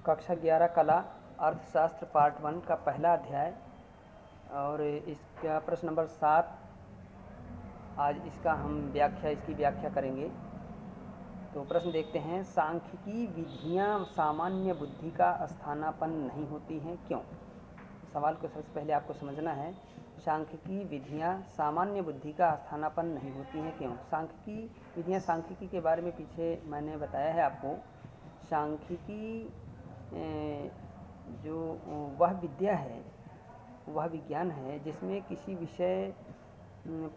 कक्षा 11 कला अर्थशास्त्र पार्ट 1 का पहला अध्याय और इसका प्रश्न नंबर 7। आज इसकी व्याख्या करेंगे। तो प्रश्न देखते हैं, सांख्यिकी विधियां सामान्य बुद्धि का स्थानापन्न नहीं होती हैं, क्यों? सवाल को सबसे पहले आपको समझना है। सांख्यिकी विधियां सामान्य बुद्धि का स्थानापन्न नहीं होती हैं, क्यों? सांख्यिकी विधियां, सांख्यिकी के बारे में पीछे मैंने बताया है आपको। सांख्यिकी जो वह विद्या है, वह विज्ञान है जिसमें किसी विषय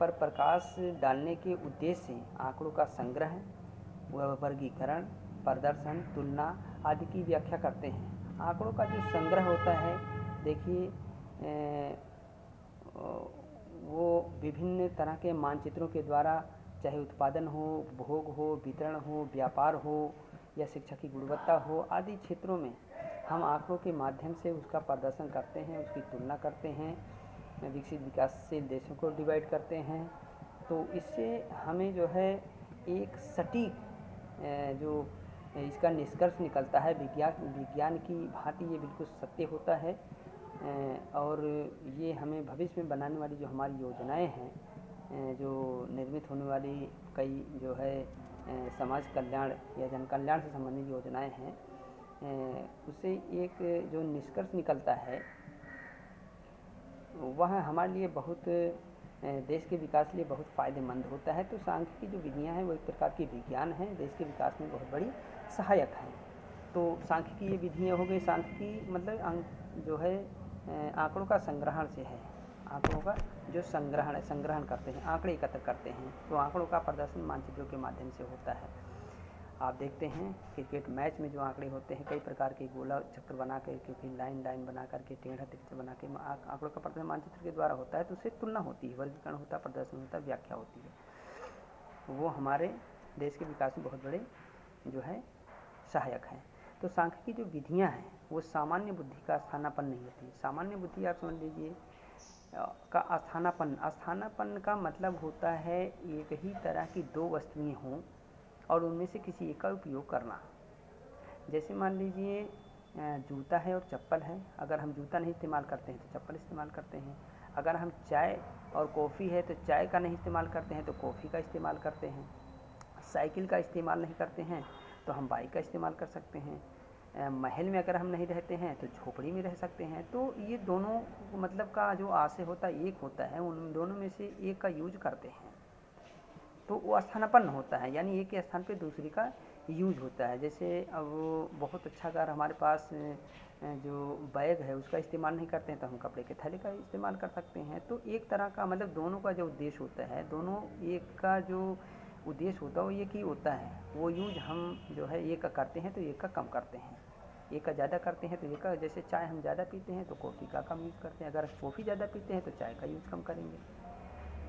पर प्रकाश डालने के उद्देश्य से आंकड़ों का संग्रह, वर्गीकरण, प्रदर्शन, तुलना आदि की व्याख्या करते हैं। आंकड़ों का जो संग्रह होता है, देखिए वो विभिन्न तरह के मानचित्रों के द्वारा, चाहे उत्पादन हो, उपभोग हो, वितरण हो, व्यापार हो या शिक्षा की गुणवत्ता हो, आदि क्षेत्रों में हम आंकड़ों के माध्यम से उसका प्रदर्शन करते हैं, उसकी तुलना करते हैं, विकसित विकासशील देशों को डिवाइड करते हैं। तो इससे हमें जो है एक सटीक जो इसका निष्कर्ष निकलता है, विज्ञान की भांति ये बिल्कुल सत्य होता है। और ये हमें भविष्य में बनाने वाली जो हमारी योजनाएं हैं, जो निर्मित होने वाली कई जो है समाज कल्याण या जन कल्याण से संबंधित योजनाएं हैं, उससे एक जो निष्कर्ष निकलता है वह हमारे लिए बहुत, देश के विकास के लिए बहुत फ़ायदेमंद होता है। तो सांख्यिकी जो विधियाँ हैं वो एक प्रकार की विज्ञान है, देश के विकास में बहुत बड़ी सहायक है। तो सांख्यिकी ये विधियाँ हो गई। सांख्यिकी मतलब जो है आंकड़ों का संग्रहण से है, आंकड़ों का जो संग्रहण करते हैं, आंकड़े एकत्र करते हैं। तो आंकड़ों का प्रदर्शन मानचित्रों के माध्यम से होता है। आप देखते हैं क्रिकेट मैच में जो आंकड़े होते हैं, कई प्रकार के गोला चक्र बना करके, फिर लाइन बना करके, टेढ़ा तिरछा बना के आंकड़ों का प्रदर्शन मानचित्र के द्वारा होता है। तो उससे तुलना होती है, वर्गीकरण होता है, प्रदर्शन होता है, व्याख्या होती है। वो हमारे देश के विकास में बहुत बड़े जो है सहायक हैं। तो सांख्यिकी जो विधियाँ हैं वो सामान्य बुद्धि का स्थानापन्न नहीं होती। सामान्य बुद्धि आप समझ लीजिए का स्थानापन्न का मतलब होता है एक ही तरह की दो वस्तुएं हों और उनमें से किसी एक का उपयोग करना। जैसे मान लीजिए जूता है और चप्पल है। अगर हम जूता नहीं इस्तेमाल करते हैं तो चप्पल इस्तेमाल करते हैं। अगर हम चाय और कॉफ़ी है तो चाय का नहीं इस्तेमाल करते हैं तो कॉफ़ी का इस्तेमाल करते हैं। साइकिल का इस्तेमाल नहीं करते हैं तो हम बाइक का इस्तेमाल कर सकते हैं। महल में अगर हम नहीं रहते हैं तो झोपड़ी में रह सकते हैं। तो ये दोनों मतलब का जो आशय होता है एक होता है, उन दोनों में से एक का यूज करते हैं तो वो स्थानापन्न होता है, यानी एक के स्थान पे दूसरी का यूज होता है। जैसे अब बहुत अच्छा, अगर हमारे पास जो बैग है उसका इस्तेमाल नहीं करते हैं तो हम कपड़े के थैले का इस्तेमाल कर सकते हैं। तो एक तरह का मतलब दोनों का जो उद्देश्य होता है, दोनों एक का जो उद्देश्य होता है वो एक ही होता है। वो यूज हम जो है एक का करते हैं तो एक का कम करते हैं, एक का ज़्यादा करते हैं तो एक का, जैसे चाय हम ज़्यादा पीते हैं तो कॉफ़ी का कम यूज़ करते हैं, अगर कॉफ़ी ज़्यादा पीते हैं तो चाय का यूज़ कम करेंगे।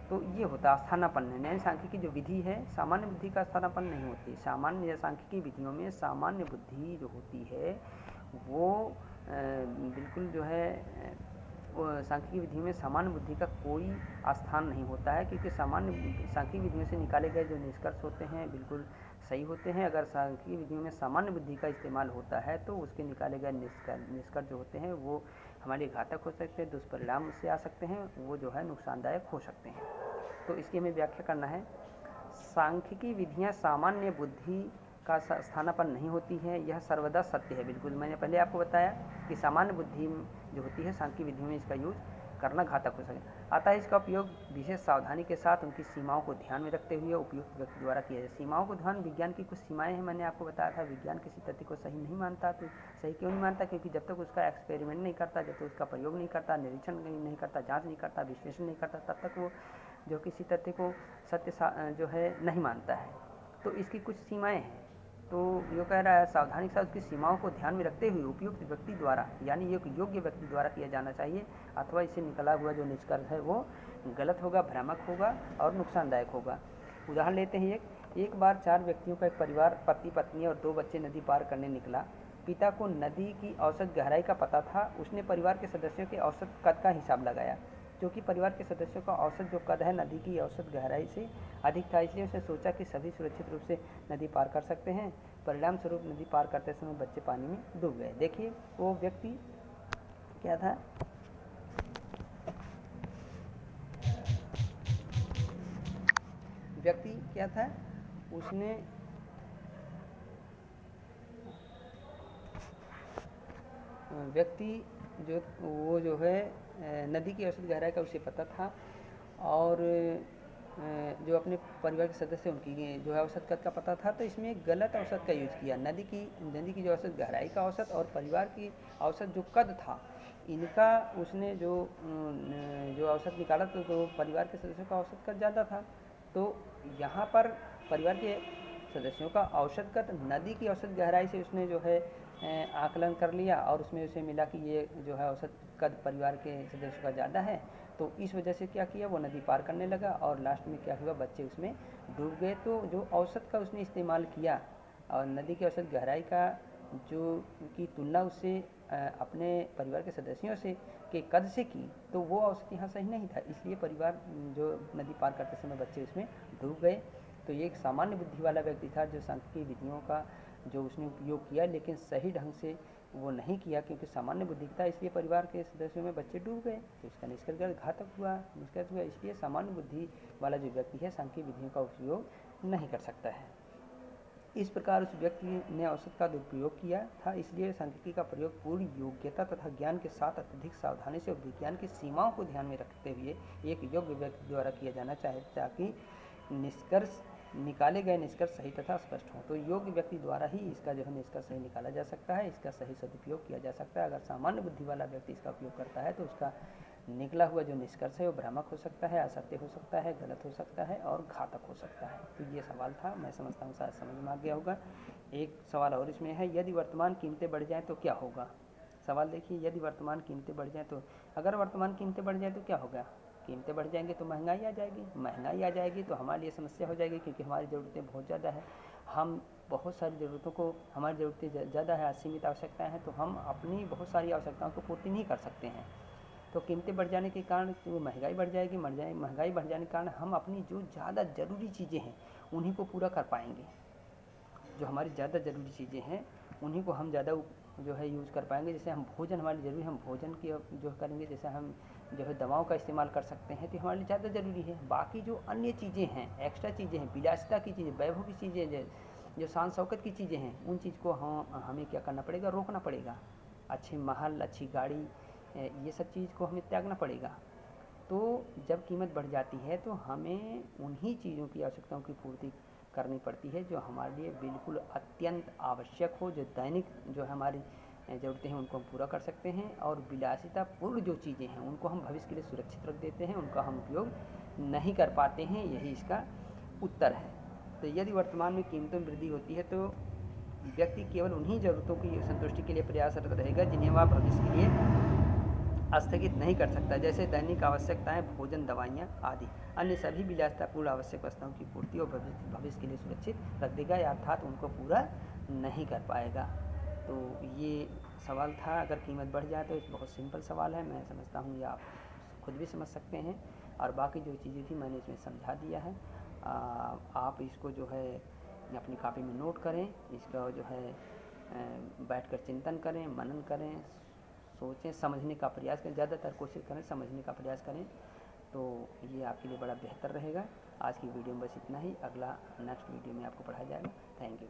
तो ये होता है स्थानापन्न। यानी सांख्यिकी जो विधि है सामान्य बुद्धि का स्थानापन्न नहीं होती। सामान्य सांख्यिकी विधियों में सामान्य बुद्धि जो होती है वो बिल्कुल जो है सांख्यिकी विधि में सामान्य बुद्धि का कोई स्थान नहीं होता है, क्योंकि सामान्य सांख्यिकी विधियों से निकाले गए जो निष्कर्ष होते हैं बिल्कुल सही होते हैं। अगर सांख्यिकी विधियों में सामान्य बुद्धि का इस्तेमाल होता है तो उसके निकाले गए निष्कर्ष जो होते हैं वो हमारे लिए घातक हो सकते हैं, दुष्परिणाम उससे आ सकते हैं, वो जो है नुकसानदायक हो सकते हैं। तो इसकी हमें व्याख्या करना है। सांख्यिकी विधियाँ सामान्य बुद्धि का स्थानापन्न नहीं होती है, यह सर्वदा सत्य है। बिल्कुल मैंने पहले आपको बताया कि सामान्य बुद्धि जो होती है सांख्यिकी विधियों में इसका यूज करना घातक हो सके। अतः इसका उपयोग विशेष सावधानी के साथ उनकी सीमाओं को ध्यान में रखते हुए उपयुक्त व्यक्ति द्वारा किया जाए। सीमाओं को ध्यान, विज्ञान की कुछ सीमाएं हैं, मैंने आपको बताया था। विज्ञान किसी तथ्य को सही नहीं मानता। तो सही क्यों नहीं मानता? क्योंकि जब तक उसका एक्सपेरिमेंट नहीं करता, जब तक उसका प्रयोग नहीं करता, निरीक्षण नहीं करता, जाँच नहीं करता, विश्लेषण नहीं करता, तब तक वो जो किसी तथ्य को सत्य जो है नहीं मानता है। तो इसकी कुछ सीमाएँ हैं। तो यो कह रहा है सावधानी के साथ उसकी सीमाओं को ध्यान में रखते हुए उपयुक्त व्यक्ति द्वारा, यानी एक योग्य व्यक्ति द्वारा किया जाना चाहिए, अथवा इससे निकला हुआ जो निष्कर्ष है वो गलत होगा, भ्रामक होगा और नुकसानदायक होगा। उदाहरण लेते हैं एक बार 4 व्यक्तियों का एक परिवार, पति पत्नी और 2 बच्चे नदी पार करने निकला। पिता को नदी की औसत गहराई का पता था। उसने परिवार के सदस्यों के औसत कद का हिसाब लगाया। क्योंकि परिवार के सदस्यों का औसत जो कद है नदी की औसत गहराई से अधिक था, इसलिए उसने सोचा कि सभी सुरक्षित रूप से नदी पार कर सकते हैं। परिणाम स्वरूप नदी पार करते समय बच्चे पानी में डूब गए। देखिए वो व्यक्ति क्या था, व्यक्ति क्या था, उसने व्यक्ति जो है नदी की औसत गहराई का उसे पता था, और जो अपने परिवार के सदस्य उनकी जो है औसत कद का पता था, तो इसमें गलत औसत का यूज़ किया। नदी की जो औसत गहराई का औसत और परिवार की औसत जो कद था, इनका उसने जो औसत निकाला तो परिवार के सदस्यों का औसत कद ज़्यादा था। तो यहाँ पर परिवार के सदस्यों का औसत कद नदी की औसत गहराई से उसने जो है आकलन कर लिया, और उसमें उसे मिला कि ये जो है औसत कद परिवार के सदस्यों का ज़्यादा है। तो इस वजह से क्या किया, वो नदी पार करने लगा, और लास्ट में क्या हुआ, बच्चे उसमें डूब गए। तो जो औसत का उसने इस्तेमाल किया और नदी की औसत गहराई का जो की तुलना उससे अपने परिवार के सदस्यों से के कद से की, तो वो औसत यहाँ सही नहीं था, इसलिए परिवार जो नदी पार करते समय बच्चे उसमें डूब गए। तो ये एक सामान्य बुद्धि वाला व्यक्ति था जो सांख्यिकीय विधियों का जो उसने उपयोग किया, लेकिन सही ढंग से वो नहीं किया, क्योंकि सामान्य बुद्धि था, इसलिए परिवार के सदस्यों में बच्चे डूब गए। तो इसका निष्कर्ष घातक हुआ, निष्कर्ष हुआ। इसलिए सामान्य बुद्धि वाला जो व्यक्ति है सांख्यिकीय विधियों का उपयोग नहीं कर सकता है। इस प्रकार उस व्यक्ति ने औसत का दुरुपयोग किया था, इसलिए सांख्यिकी का प्रयोग पूरी योग्यता तथा ज्ञान के साथ अत्यधिक सावधानी से और विज्ञान की सीमाओं को ध्यान में रखते हुए एक योग्य व्यक्ति द्वारा किया जाना चाहिए, ताकि निकाले गए निष्कर्ष सही तथा स्पष्ट हो। तो योग्य व्यक्ति द्वारा ही इसका जो है निष्कर्ष सही निकाला जा सकता है, इसका सही सदुपयोग किया जा सकता है। अगर सामान्य बुद्धि वाला व्यक्ति इसका उपयोग करता है तो उसका निकला हुआ जो निष्कर्ष है वो भ्रामक हो सकता है, असत्य हो सकता है, गलत हो सकता है और घातक हो सकता है। तो ये सवाल था, मैं समझता हूँ शायद समझ में आ गया होगा। एक सवाल और इसमें है, यदि वर्तमान कीमतें बढ़ जाएँ तो क्या होगा। सवाल देखिए, यदि वर्तमान कीमतें बढ़ जाएँ तो, अगर वर्तमान कीमतें बढ़ जाएँ तो क्या होगा। कीमतें बढ़ जाएंगी तो महंगाई आ जाएगी, महंगाई आ जाएगी तो हमारे लिए समस्या हो जाएगी, क्योंकि हमारी ज़रूरतें बहुत ज़्यादा है। हम बहुत सारी ज़रूरतों को, हमारी ज़रूरतें ज़्यादा है, असीमित आवश्यकताएं हैं, तो हम अपनी बहुत सारी आवश्यकताओं को पूर्ति नहीं कर सकते हैं। तो कीमतें बढ़ जाने के कारण तो महंगाई बढ़ जाएगी, महंगाई बढ़ जाने के कारण हम अपनी जो ज़्यादा ज़रूरी चीज़ें हैं उन्हीं को पूरा कर पाएंगे। जो हमारी ज़्यादा ज़रूरी चीज़ें हैं उन्हीं को हम ज़्यादा जो है यूज़ कर पाएंगे। जैसे हम भोजन हमारे ज़रूरी, हम भोजन की जो करेंगे, जैसे हम जो है दवाओं का इस्तेमाल कर सकते हैं, तो हमारे लिए ज़्यादा ज़रूरी है। बाकी जो अन्य चीज़ें हैं, एक्स्ट्रा चीज़ें हैं, विलासिता की चीज़ें, वैभव की चीज़ें, जो शान शौकत की चीज़ें हैं, उन चीज़ को हमें क्या करना पड़ेगा, रोकना पड़ेगा। अच्छे महल, अच्छी गाड़ी, ये सब चीज़ को हमें त्यागना पड़ेगा। तो जब कीमत बढ़ जाती है तो हमें उन्हीं चीज़ों की आवश्यकताओं की पूर्ति करनी पड़ती है जो हमारे लिए बिल्कुल अत्यंत आवश्यक हो, जो दैनिक जो हमारी ज़रूरतें हैं उनको हम पूरा कर सकते हैं, और विलासितापूर्ण जो चीज़ें हैं उनको हम भविष्य के लिए सुरक्षित रख देते हैं, उनका हम उपयोग नहीं कर पाते हैं। यही इसका उत्तर है। तो यदि वर्तमान में कीमतों में वृद्धि होती है तो व्यक्ति केवल उन्हीं ज़रूरतों की संतुष्टि के लिए प्रयासरत रहेगा जिन्हें वह भविष्य के लिए स्थगित नहीं कर सकता, जैसे दैनिक आवश्यकताएं, भोजन, दवाइयाँ आदि। अन्य सभी विलासितापूर्ण आवश्यक वस्तुओं की पूर्ति और भविष्य के लिए सुरक्षित रख देगा, अर्थात उनको पूरा नहीं कर पाएगा। तो ये सवाल था, अगर कीमत बढ़ जाए तो एक बहुत सिंपल सवाल है, मैं समझता हूँ ये आप खुद भी समझ सकते हैं, और बाकी जो चीज़ें थी मैंने इसमें समझा दिया है। आप इसको जो है अपनी कॉपी में नोट करें, इसका जो है बैठकर चिंतन करें, मनन करें, सोचें, समझने का प्रयास करें, ज़्यादातर कोशिश करें समझने का प्रयास करें, तो ये आपके लिए बड़ा बेहतर रहेगा। आज की वीडियो में बस इतना ही, अगला नेक्स्ट वीडियो में आपको पढ़ाया जाएगा। Thank you.